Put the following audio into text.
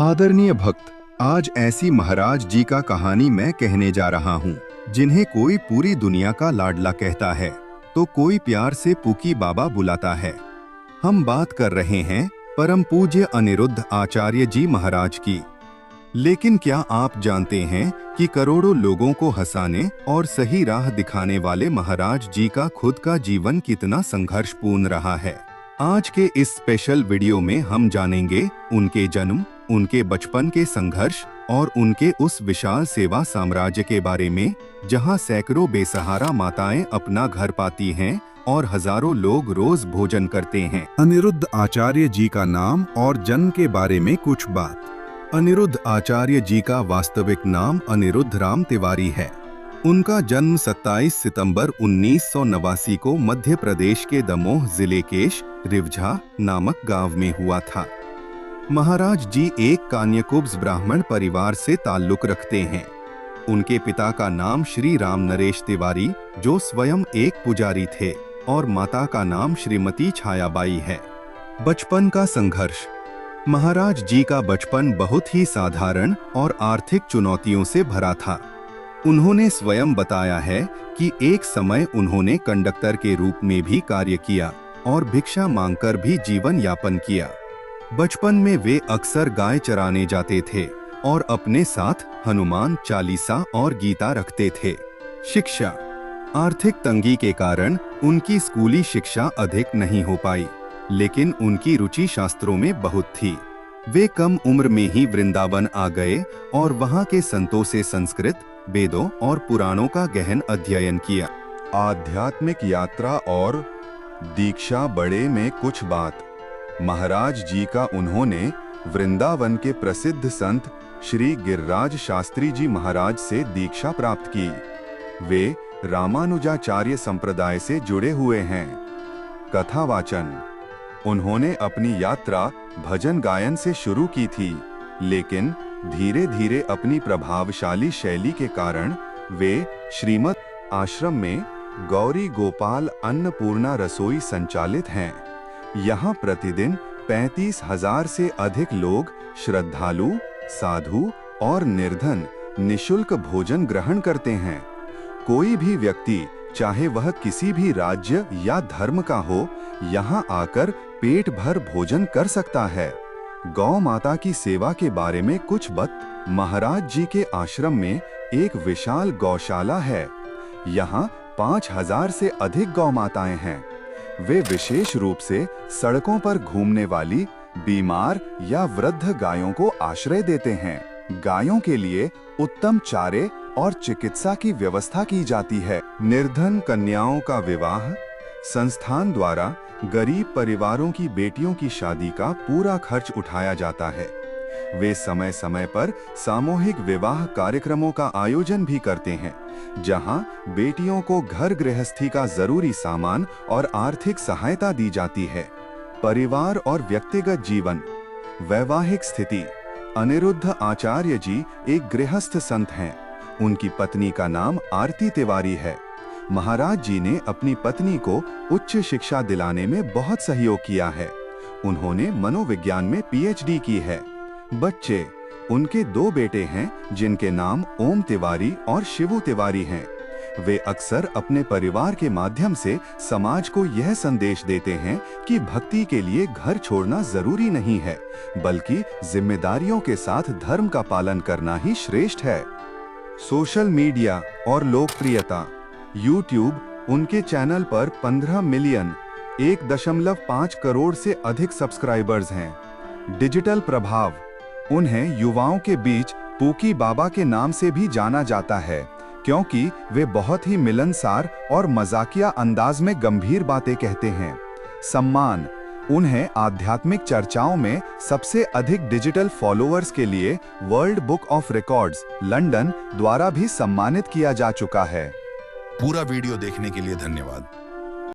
आदरणीय भक्त, आज ऐसी महाराज जी का कहानी मैं कहने जा रहा हूँ जिन्हें कोई पूरी दुनिया का लाडला कहता है तो कोई प्यार से पुकी बाबा बुलाता है। हम बात कर रहे हैं परम पूज्य अनिरुद्ध आचार्य जी महाराज की। लेकिन क्या आप जानते हैं कि करोड़ों लोगों को हंसाने और सही राह दिखाने वाले महाराज जी का खुद का जीवन कितना संघर्षपूर्ण रहा है। आज के इस स्पेशल वीडियो में हम जानेंगे उनके जन्म, उनके बचपन के संघर्ष और उनके उस विशाल सेवा साम्राज्य के बारे में जहां सैकड़ों बेसहारा माताएं अपना घर पाती हैं और हजारों लोग रोज भोजन करते हैं। अनिरुद्ध आचार्य जी का नाम और जन्म के बारे में कुछ बात। अनिरुद्ध आचार्य जी का वास्तविक नाम अनिरुद्ध राम तिवारी है। उनका जन्म 27 सितंबर 1989 को मध्य प्रदेश के दमोह जिले के रिवझा नामक गांव में हुआ था। महाराज जी एक कान्यकुब्ज ब्राह्मण परिवार से ताल्लुक रखते हैं। उनके पिता का नाम श्री राम नरेश तिवारी, जो स्वयं एक पुजारी थे, और माता का नाम श्रीमती छायाबाई है। बचपन का संघर्ष। महाराज जी का बचपन बहुत ही साधारण और आर्थिक चुनौतियों से भरा था। उन्होंने स्वयं बताया है कि एक समय उन्होंने कंडक्टर के रूप में भी कार्य किया और भिक्षा मांगकर भी जीवन यापन किया। बचपन में वे अक्सर गाय चराने जाते थे और अपने साथ हनुमान चालीसा और गीता रखते थे। शिक्षा। आर्थिक तंगी के कारण उनकी स्कूली शिक्षा अधिक नहीं हो पाई, लेकिन उनकी रुचि शास्त्रों में बहुत थी। वे कम उम्र में ही वृंदावन आ गए और वहां के संतों से संस्कृत, वेदों और पुराणों का गहन अध्ययन किया। आध्यात्मिक यात्रा और दीक्षा बड़े में कुछ बात। महाराज जी का उन्होंने वृंदावन के प्रसिद्ध संत श्री गिरिराज शास्त्री जी महाराज से दीक्षा प्राप्त की। वे रामानुजाचार्य संप्रदाय से जुड़े हुए हैं। कथावाचन। उन्होंने अपनी यात्रा भजन गायन से शुरू की थी, लेकिन धीरे धीरे अपनी प्रभावशाली शैली के कारण वे श्रीमत आश्रम में गौरी गोपाल अन्नपूर्णा रसोई संचालित हैं। यहाँ प्रतिदिन 35,000 से अधिक लोग श्रद्धालु, साधु और निर्धन निशुल्क भोजन ग्रहण करते हैं। कोई भी व्यक्ति, चाहे वह किसी भी राज्य या धर्म का हो, यहाँ आकर पेट भर भोजन कर सकता है। गौ माता की सेवा के बारे में कुछ बात। महाराज जी के आश्रम में एक विशाल गौशाला है। यहाँ 5,000 से अधिक गौ माताएं हैं। वे विशेष रूप से सड़कों पर घूमने वाली बीमार या वृद्ध गायों को आश्रय देते हैं। गायों के लिए उत्तम चारे और चिकित्सा की व्यवस्था की जाती है। निर्धन कन्याओं का विवाह। संस्थान द्वारा गरीब परिवारों की बेटियों की शादी का पूरा खर्च उठाया जाता है। वे समय समय पर सामूहिक विवाह कार्यक्रमों का आयोजन भी करते हैं, जहां बेटियों को घर गृहस्थी का जरूरी सामान और आर्थिक सहायता दी जाती है। परिवार और व्यक्तिगत जीवन। वैवाहिक स्थिति। अनिरुद्ध आचार्य जी एक गृहस्थ संत हैं। उनकी पत्नी का नाम आरती तिवारी है। महाराज जी ने अपनी पत्नी को उच्च शिक्षा दिलाने में बहुत सहयोग किया है। उन्होंने मनोविज्ञान में पीएचडी की है। बच्चे। उनके 2 बेटे हैं जिनके नाम ओम तिवारी और शिवू तिवारी हैं। वे अक्सर अपने परिवार के माध्यम से समाज को यह संदेश देते हैं कि भक्ति के लिए घर छोड़ना जरूरी नहीं है, बल्कि जिम्मेदारियों के साथ धर्म का पालन करना ही श्रेष्ठ है। सोशल मीडिया और लोकप्रियता। यूट्यूब। उनके चैनल पर 15 मिलियन 1.5 करोड़ से अधिक सब्सक्राइबर्स हैं। डिजिटल प्रभाव। उन्हें युवाओं के बीच पुकी बाबा के नाम से भी जाना जाता है, क्योंकि वे बहुत ही मिलनसार और मजाकिया अंदाज में गंभीर बातें कहते हैं। सम्मान। उन्हें आध्यात्मिक चर्चाओं में सबसे अधिक डिजिटल फॉलोअर्स के लिए world book of records, London द्वारा भी सम्मानित किया जा चुका है। पूरा वीडियो देखने के लिए धन्यवाद।